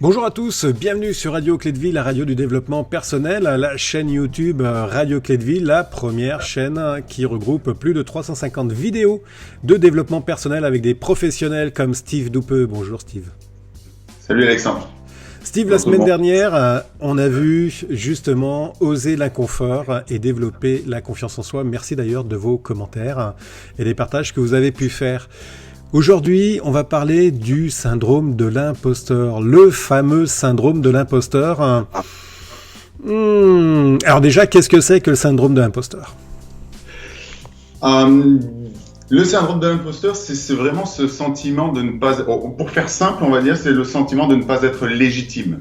Bonjour à tous, bienvenue sur Radio Clé de Vie, la radio du développement personnel, la chaîne YouTube Radio Clé de Vie, la première chaîne qui regroupe plus de 350 vidéos de développement personnel avec des professionnels comme Steve Doupeux. Bonjour Steve. Salut Alexandre. Steve, la semaine dernière, on a vu justement oser l'inconfort et développer la confiance en soi. Merci d'ailleurs de vos commentaires et des partages que vous avez pu faire. Aujourd'hui, on va parler du syndrome de l'imposteur, le fameux syndrome de l'imposteur. Alors déjà, qu'est-ce que c'est que le syndrome de l'imposteur ? Le syndrome de l'imposteur, c'est vraiment ce sentiment de ne pas... Pour faire simple, on va dire, c'est le sentiment de ne pas être légitime.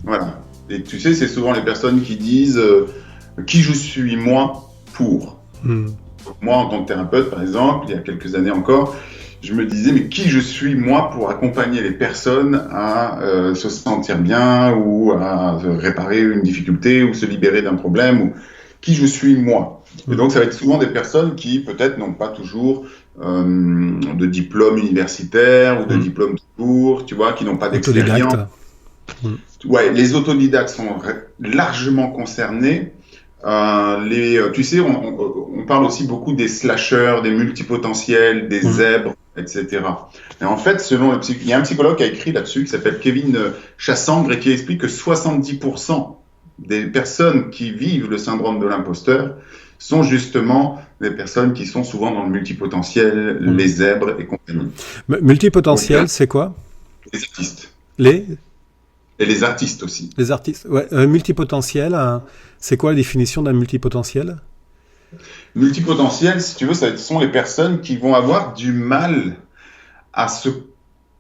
Voilà. Et tu sais, c'est souvent les personnes qui disent qui je suis moi pour. Moi, en tant que thérapeute, par exemple, il y a quelques années encore, je me disais, mais qui je suis, moi, pour accompagner les personnes à se sentir bien ou à réparer une difficulté ou se libérer d'un problème ou qui je suis, moi. Et donc, ça va être souvent des personnes qui, peut-être, n'ont pas toujours de diplôme universitaire ou de diplôme tout court, tu vois, qui n'ont pas d'expérience. Ouais, les autodidactes sont largement concernés. Tu sais, on parle aussi beaucoup des slasheurs, des multipotentiels, des zèbres, etc. Et en fait, il y a un psychologue qui a écrit là-dessus, qui s'appelle Kevin Chassangre, et qui explique que 70% des personnes qui vivent le syndrome de l'imposteur sont justement des personnes qui sont souvent dans le multipotentiel, les zèbres et compagnie. Multipotentiel, c'est quoi ? Les artistes. Et les artistes aussi. Les artistes, ouais. Multipotentiel, c'est quoi la définition d'un multipotentiel ? Multipotentiel, si tu veux, ce sont les personnes qui vont avoir du mal à se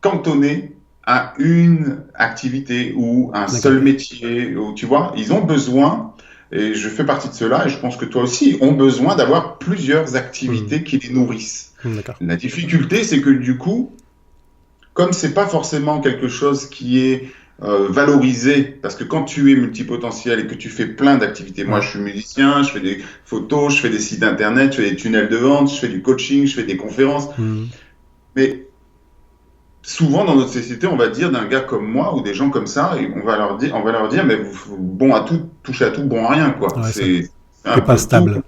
cantonner à une activité ou un seul métier. Ou, tu vois, ils ont besoin, et je fais partie de cela, et je pense que toi aussi, ont besoin d'avoir plusieurs activités qui les nourrissent. La difficulté, c'est que du coup, comme c'est pas forcément quelque chose qui est valorisé, parce que quand tu es multipotentiel et que tu fais plein d'activités, moi je suis musicien, je fais des photos, je fais des sites internet, je fais des tunnels de vente, je fais du coaching, je fais des conférences, mais souvent dans notre société, on va dire d'un gars comme moi ou des gens comme ça, et on va leur dire, mais bon à tout, touche à tout, bon à rien, quoi. Ouais, c'est pas stable.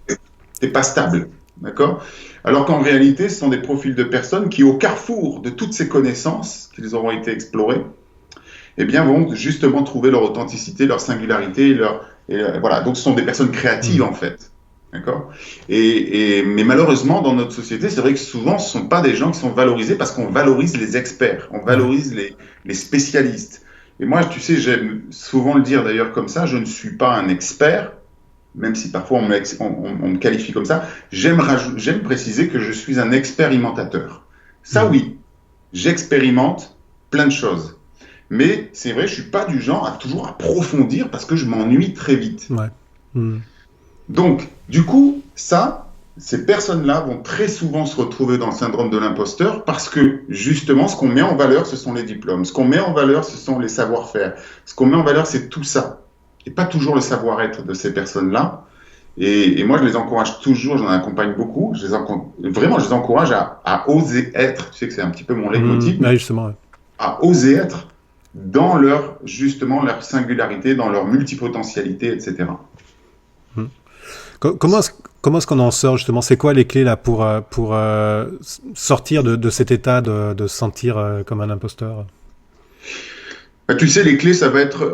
C'est pas stable, d'accord ? Alors qu'en réalité, ce sont des profils de personnes qui, au carrefour de toutes ces connaissances qu'ils auront été explorées, eh bien, vont justement trouver leur authenticité, leur singularité, voilà. Donc, ce sont des personnes créatives, en fait. D'accord ? Mais malheureusement, dans notre société, c'est vrai que souvent, ce ne sont pas des gens qui sont valorisés parce qu'on valorise les experts, on valorise les spécialistes. Et moi, tu sais, j'aime souvent le dire d'ailleurs comme ça, je ne suis pas un expert, même si parfois on me qualifie comme ça. J'aime préciser que je suis un expérimentateur. Ça, oui, j'expérimente plein de choses. Mais c'est vrai, je suis pas du genre à toujours approfondir parce que je m'ennuie très vite. Donc, du coup, ces personnes-là vont très souvent se retrouver dans le syndrome de l'imposteur parce que, justement, ce qu'on met en valeur, ce sont les diplômes. Ce qu'on met en valeur, ce sont les savoir-faire. Ce qu'on met en valeur, c'est tout ça. Et pas toujours le savoir-être de ces personnes-là. Et moi, je les encourage toujours, j'en accompagne beaucoup. Je les encourage à oser être. Tu sais que c'est un petit peu mon leitmotiv. Justement. À oser être dans leur singularité, dans leur multipotentialité, etc. Comment est-ce qu'on en sort justement ? C'est quoi les clés là pour sortir de cet état de se sentir comme un imposteur ? Tu sais, les clés,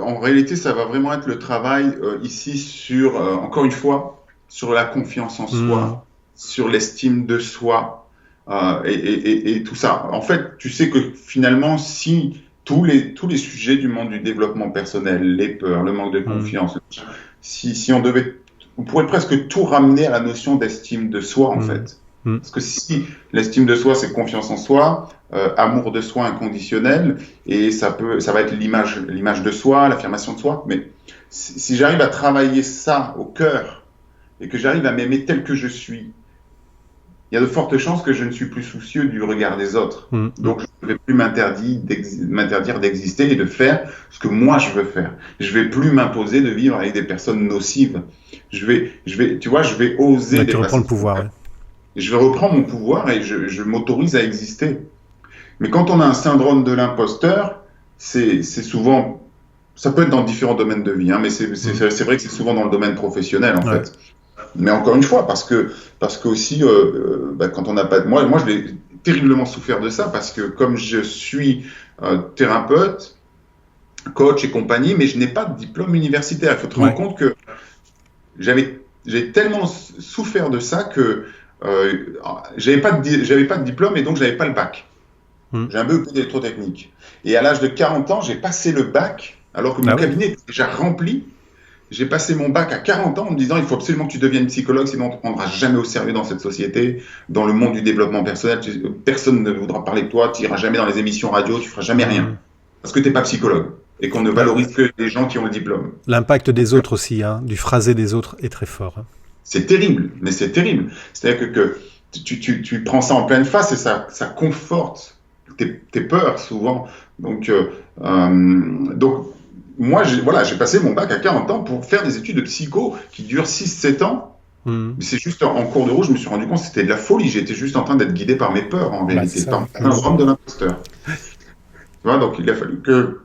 en réalité, ça va vraiment être le travail ici sur, encore une fois, sur la confiance en soi, sur l'estime de soi et tout ça. En fait, tu sais que finalement, si tous les sujets du monde du développement personnel, les peurs, le manque de confiance, si on pourrait presque tout ramener à la notion d'estime de soi, en fait. Parce que si l'estime de soi, c'est confiance en soi, amour de soi inconditionnel, et ça va être l'image de soi, l'affirmation de soi, mais si j'arrive à travailler ça au cœur, et que j'arrive à m'aimer tel que je suis, il y a de fortes chances que je ne suis plus soucieux du regard des autres. Donc, je ne vais plus m'interdire d'exister et de faire ce que moi je veux faire. Je ne vais plus m'imposer de vivre avec des personnes nocives. Je vais oser. Tu reprends le pouvoir. Je vais reprendre mon pouvoir et je m'autorise à exister. Mais quand on a un syndrome de l'imposteur, c'est souvent, ça peut être dans différents domaines de vie, hein, mais c'est vrai que c'est souvent dans le domaine professionnel en fait. Mais encore une fois, parce que aussi, quand on n'a pas, moi je l'ai terriblement souffert de ça, parce que comme je suis thérapeute, coach et compagnie, mais je n'ai pas de diplôme universitaire. Il faut te rendre compte que j'ai tellement souffert de ça que j'avais pas de diplôme et donc j'avais pas le bac. J'ai un BEP d'électrotechnique. Et à l'âge de 40 ans, j'ai passé le bac, alors que mon cabinet était déjà rempli. J'ai passé mon bac à 40 ans en me disant il faut absolument que tu deviennes psychologue, sinon on ne te prendra jamais au sérieux dans cette société, dans le monde du développement personnel. Personne ne voudra parler de toi, tu n'iras jamais dans les émissions radio, tu feras jamais rien. Parce que tu n'es pas psychologue et qu'on ne valorise que les gens qui ont le diplôme. L'impact des autres aussi, hein, du phrasé des autres est très fort. Hein. C'est terrible, mais c'est terrible. C'est-à-dire que tu prends ça en pleine face et ça conforte tes peurs souvent. Donc moi, j'ai passé mon bac à 40 ans pour faire des études de psycho qui durent 6-7 ans. C'est juste en cours de route, je me suis rendu compte que c'était de la folie. J'étais juste en train d'être guidé par mes peurs, en réalité, par le syndrome de l'imposteur. Tu vois, donc il a fallu que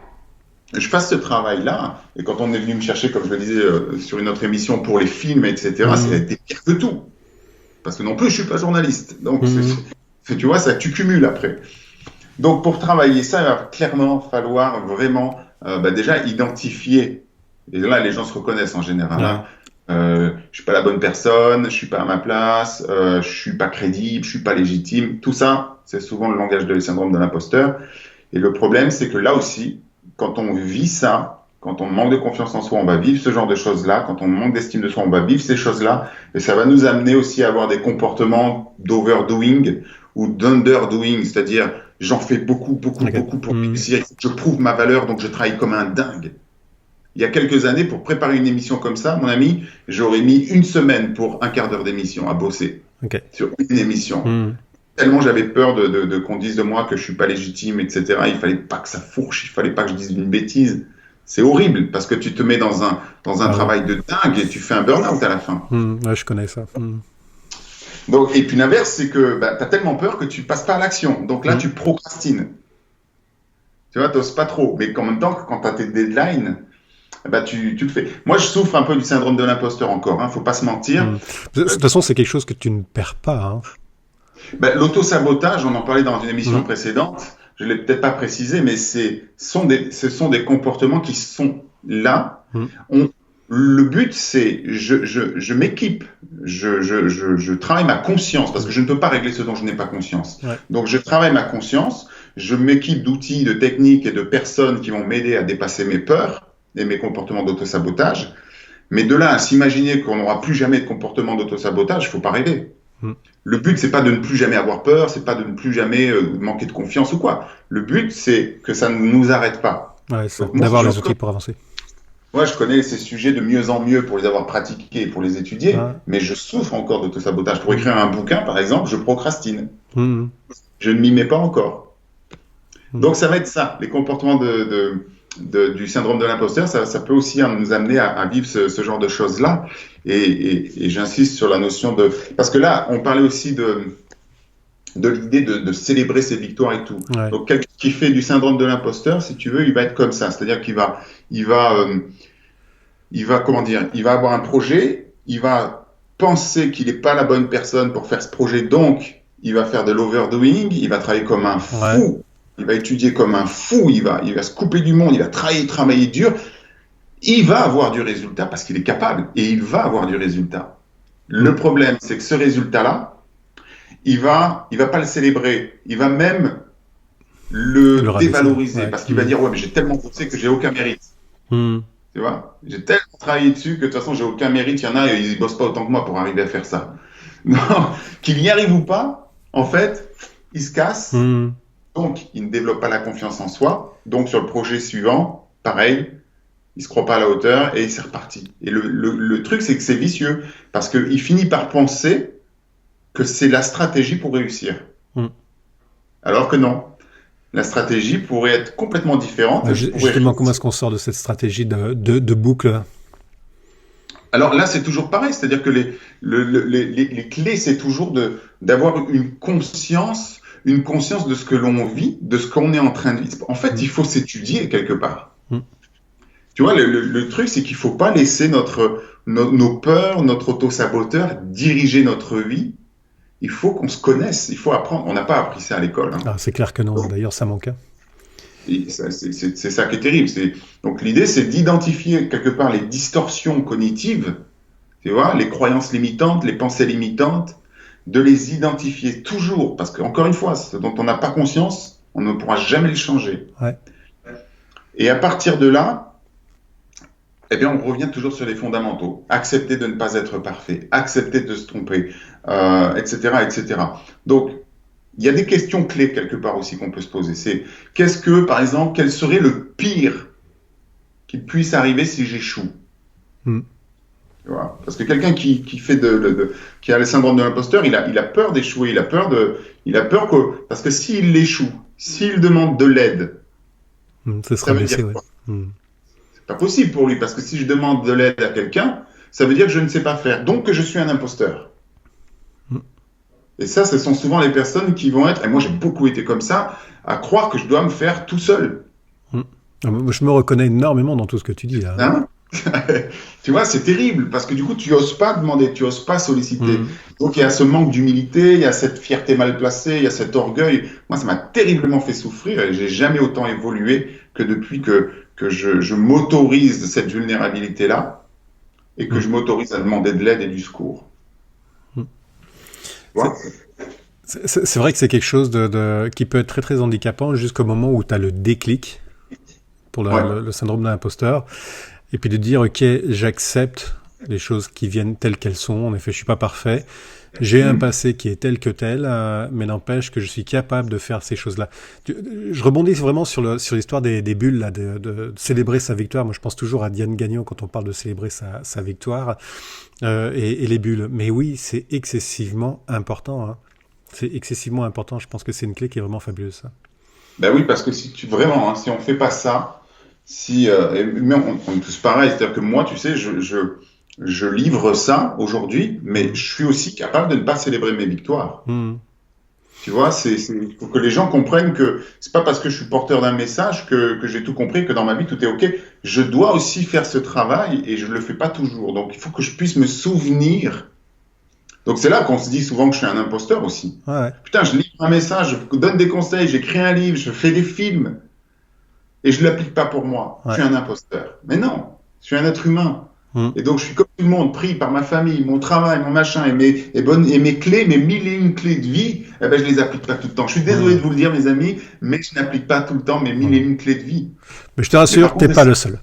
je fasse ce travail-là. Et quand on est venu me chercher, comme je le disais sur une autre émission, pour les films, etc., ça a été pire que tout. Parce que non plus, je suis pas journaliste. Donc, tu vois, ça, tu cumules après. Donc, pour travailler ça, il va clairement falloir vraiment déjà identifier. Et là, les gens se reconnaissent en général. Je suis pas la bonne personne, je suis pas à ma place, je suis pas crédible, je suis pas légitime. Tout ça, c'est souvent le langage du syndrome de l'imposteur. Et le problème, c'est que là aussi, quand on vit ça, quand on manque de confiance en soi, on va vivre ce genre de choses-là. Quand on manque d'estime de soi, on va vivre ces choses-là. Et ça va nous amener aussi à avoir des comportements d'overdoing ou d'underdoing, c'est-à-dire j'en fais beaucoup pour réussir. Je prouve ma valeur, donc je travaille comme un dingue. Il y a quelques années, pour préparer une émission comme ça, mon ami, j'aurais mis 1 semaine pour un quart d'heure d'émission à bosser sur une émission. Tellement j'avais peur de qu'on dise de moi que je suis pas légitime, etc. Il fallait pas que ça fourche, il fallait pas que je dise une bêtise. C'est horrible parce que tu te mets dans un travail de dingue et tu fais un burn-out à la fin. Ouais, je connais ça. Donc, et puis l'inverse, c'est que tu as tellement peur que tu passes pas à l'action. Donc là, tu procrastines. Tu vois, tu n'oses pas trop. Mais en même temps, quand tu as tes deadlines, tu le fais. Moi, je souffre un peu du syndrome de l'imposteur encore. Faut pas se mentir. De toute façon, c'est quelque chose que tu ne perds pas. L'auto-sabotage, on en parlait dans une émission précédente. Je l'ai peut-être pas précisé, mais ce sont des comportements qui sont là. Le but, c'est je m'équipe, je travaille ma conscience, parce que je ne peux pas régler ce dont je n'ai pas conscience. Donc, je travaille ma conscience, je m'équipe d'outils, de techniques et de personnes qui vont m'aider à dépasser mes peurs et mes comportements d'auto-sabotage. Mais de là à s'imaginer qu'on n'aura plus jamais de comportement d'auto-sabotage, il ne faut pas rêver. Le but, c'est pas de ne plus jamais avoir peur, c'est pas de ne plus jamais manquer de confiance ou quoi. Le but, c'est que ça ne nous arrête pas. D'avoir les outils pour avancer. Moi, je connais ces sujets de mieux en mieux pour les avoir pratiqués et pour les étudier, mais je souffre encore d'auto-sabotage. Pour écrire un bouquin, par exemple, je procrastine. Je ne m'y mets pas encore. Donc, ça va être ça, les comportements du syndrome de l'imposteur, ça peut aussi nous amener à vivre ce genre de choses-là. Et j'insiste sur la notion de... Parce que là, on parlait aussi de l'idée de célébrer ses victoires et tout. Donc, quelqu'un qui fait du syndrome de l'imposteur, si tu veux, il va être comme ça. C'est-à-dire qu'il va avoir un projet, il va penser qu'il n'est pas la bonne personne pour faire ce projet, donc il va faire de l'overdoing, il va travailler comme un fou. Il va étudier comme un fou, il va se couper du monde, il va travailler dur. Il va avoir du résultat parce qu'il est capable et il va avoir du résultat. Le problème, c'est que ce résultat-là, il va pas le célébrer. Il va même le dévaloriser parce qu'il va dire mais j'ai tellement bossé que j'ai aucun mérite. Tu vois, j'ai tellement travaillé dessus que de toute façon j'ai aucun mérite. Il y en a, ils bossent pas autant que moi pour arriver à faire ça. Non, qu'il y arrive ou pas, en fait, il se casse. Donc, il ne développe pas la confiance en soi. Donc, sur le projet suivant, pareil, il ne se croit pas à la hauteur et c'est reparti. Et le truc, c'est que c'est vicieux parce qu'il finit par penser que c'est la stratégie pour réussir. Alors que non. La stratégie pourrait être complètement différente. Justement, comment est-ce qu'on sort de cette stratégie de boucle ? Alors là, c'est toujours pareil. C'est-à-dire que les clés, c'est toujours d'avoir une conscience, une conscience de ce que l'on vit, de ce qu'on est en train de vivre. En fait, il faut s'étudier quelque part. Tu vois, le truc, c'est qu'il ne faut pas laisser nos peurs, notre auto-saboteur diriger notre vie. Il faut qu'on se connaisse, il faut apprendre. On n'a pas appris ça à l'école. Hein. Ah, c'est clair que non, d'ailleurs ça manque. C'est ça qui est terrible. Donc l'idée, c'est d'identifier quelque part les distorsions cognitives, tu vois, les croyances limitantes, les pensées limitantes, de les identifier toujours, parce qu'encore une fois, ce dont on n'a pas conscience, on ne pourra jamais le changer. Ouais. Et à partir de là, eh bien, on revient toujours sur les fondamentaux. Accepter de ne pas être parfait, accepter de se tromper, etc., etc. Donc, il y a des questions clés quelque part aussi qu'on peut se poser. C'est par exemple, quel serait le pire qui puisse arriver si j'échoue? Tu vois, parce que quelqu'un qui a le syndrome de l'imposteur, il a peur d'échouer, il a peur parce que s'il échoue, s'il demande de l'aide, ça veut dire quoi? C'est pas possible pour lui, parce que si je demande de l'aide à quelqu'un, ça veut dire que je ne sais pas faire, donc que je suis un imposteur. Et ça, ce sont souvent les personnes qui vont être, et moi j'ai beaucoup été comme ça, à croire que je dois me faire tout seul. Je me reconnais énormément dans tout ce que tu dis là. Hein? Tu vois, c'est terrible, parce que du coup, tu n'oses pas demander, tu n'oses pas solliciter. Donc, il y a ce manque d'humilité, il y a cette fierté mal placée, il y a cet orgueil. Moi, ça m'a terriblement fait souffrir, et j'ai jamais autant évolué que depuis que je m'autorise cette vulnérabilité-là, et que je m'autorise à demander de l'aide et du secours. C'est vrai que c'est quelque chose qui peut être très très handicapant jusqu'au moment où tu as le déclic pour le syndrome de l'imposteur. Et puis de dire, ok, j'accepte les choses qui viennent telles qu'elles sont. En effet, je suis pas parfait. J'ai un passé qui est tel que tel, mais n'empêche que je suis capable de faire ces choses-là. Je rebondis vraiment sur l'histoire des bulles, là, de célébrer sa victoire. Moi, je pense toujours à Diane Gagnon quand on parle de célébrer sa victoire et les bulles. Mais oui, c'est excessivement important. Hein. C'est excessivement important. Je pense que c'est une clé qui est vraiment fabuleuse. Ça. Ben oui, parce que si on fait pas ça, mais on est tous pareils, c'est-à-dire que moi, tu sais, je livre ça aujourd'hui, mais je suis aussi capable de ne pas célébrer mes victoires. Tu vois, il faut que les gens comprennent que c'est pas parce que je suis porteur d'un message que j'ai tout compris, que dans ma vie tout est ok. Je dois aussi faire ce travail et je le fais pas toujours. Donc il faut que je puisse me souvenir. Donc c'est là qu'on se dit souvent que je suis un imposteur aussi. Ouais. Putain, je livre un message, je donne des conseils, j'écris un livre, je fais des films. Et je ne l'applique pas pour moi. Ouais. Je suis un imposteur. Mais non, je suis un être humain. Et donc, je suis comme tout le monde, pris par ma famille, mon travail, mon machin, et mes clés, mes 1001 clés de vie, eh ben, je ne les applique pas tout le temps. Je suis désolé de vous le dire, mes amis, mais je n'applique pas tout le temps mes 1001 clés de vie. Mais je te rassure, tu n'es pas le seul.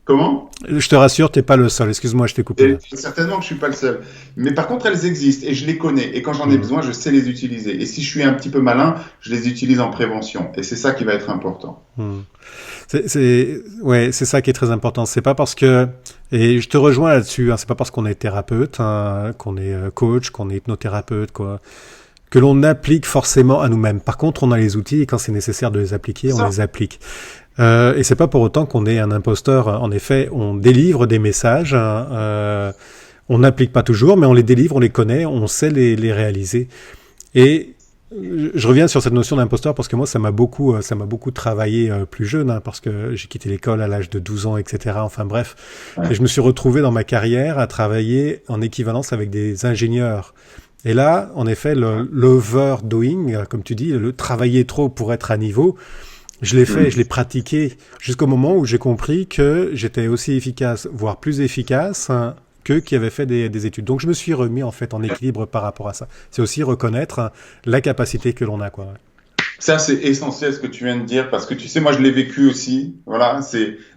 Comment ? Je te rassure, tu n'es pas le seul. Excuse-moi, je t'ai coupé. Certainement que je ne suis pas le seul. Mais par contre, elles existent et je les connais. Et quand j'en ai besoin, je sais les utiliser. Et si je suis un petit peu malin, je les utilise en prévention. Et c'est ça qui va être important. C'est ça qui est très important. C'est pas parce que, et je te rejoins là-dessus, hein, c'est pas parce qu'on est thérapeute, hein, qu'on est coach, qu'on est hypnothérapeute, quoi, que l'on applique forcément à nous-mêmes. Par contre, on a les outils et quand c'est nécessaire de les appliquer, on les applique. Et c'est pas pour autant qu'on est un imposteur. En effet, on délivre des messages. On n'applique pas toujours, mais on les délivre, on les connaît, on sait les réaliser. Et je reviens sur cette notion d'imposteur parce que moi, ça m'a beaucoup travaillé plus jeune, hein, parce que j'ai quitté l'école à l'âge de 12 ans, etc. Enfin bref, et je me suis retrouvé dans ma carrière à travailler en équivalence avec des ingénieurs. Et là, en effet, l'overdoing, comme tu dis, le travailler trop pour être à niveau. Je l'ai fait, je l'ai pratiqué jusqu'au moment où j'ai compris que j'étais aussi efficace, voire plus efficace, hein, qu'eux qui avaient fait des études. Donc je me suis remis en fait en équilibre par rapport à ça. C'est aussi reconnaître la capacité que l'on a, quoi. Ça, c'est essentiel ce que tu viens de dire, parce que tu sais, moi je l'ai vécu aussi. Voilà,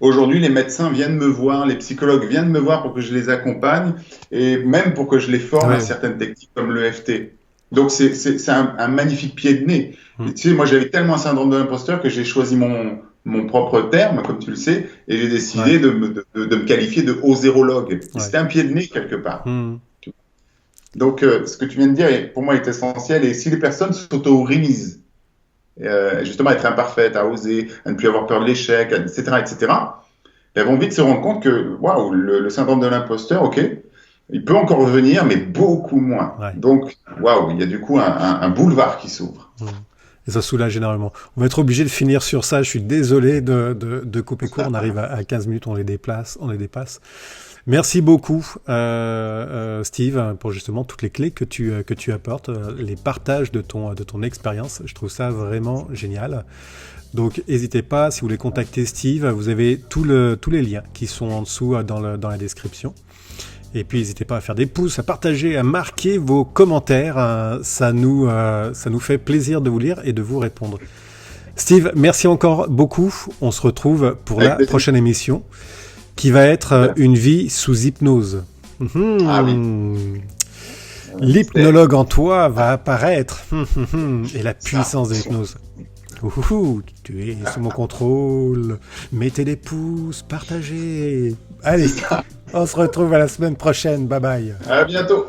aujourd'hui les médecins viennent me voir, les psychologues viennent me voir pour que je les accompagne et même pour que je les forme à certaines techniques comme l'EFT. Donc c'est un magnifique pied de nez. Et tu sais, moi j'avais tellement un syndrome de l'imposteur que j'ai choisi mon propre terme, comme tu le sais, et j'ai décidé de me qualifier de O0logue. C'était un pied de nez quelque part. Donc ce que tu viens de dire, pour moi, est essentiel. Et si les personnes s'autorisent, justement, à être imparfaites, à oser, à ne plus avoir peur de l'échec, etc., etc., elles vont vite se rendre compte que, waouh, le syndrome de l'imposteur, ok, Il peut encore revenir, mais beaucoup moins. Ouais. Donc, waouh, il y a du coup un boulevard qui s'ouvre. Et ça soulage énormément. On va être obligé de finir sur ça. Je suis désolé de couper court. On arrive à 15 minutes, on les dépasse. Merci beaucoup, Steve, pour justement toutes les clés que tu apportes, les partages de ton expérience. Je trouve ça vraiment génial. Donc, n'hésitez pas, si vous voulez contacter Steve, vous avez tous les liens qui sont en dessous dans la description. Et puis, n'hésitez pas à faire des pouces, à partager, à marquer vos commentaires. Ça nous fait plaisir de vous lire et de vous répondre. Steve, merci encore beaucoup. On se retrouve pour la prochaine émission qui va être une vie sous hypnose. Ah oui. L'hypnologue en toi va apparaître. Et la puissance de l'hypnose. Tu es sous mon contrôle. Mettez des pouces, partagez. Allez, on se retrouve à la semaine prochaine. Bye bye. À bientôt.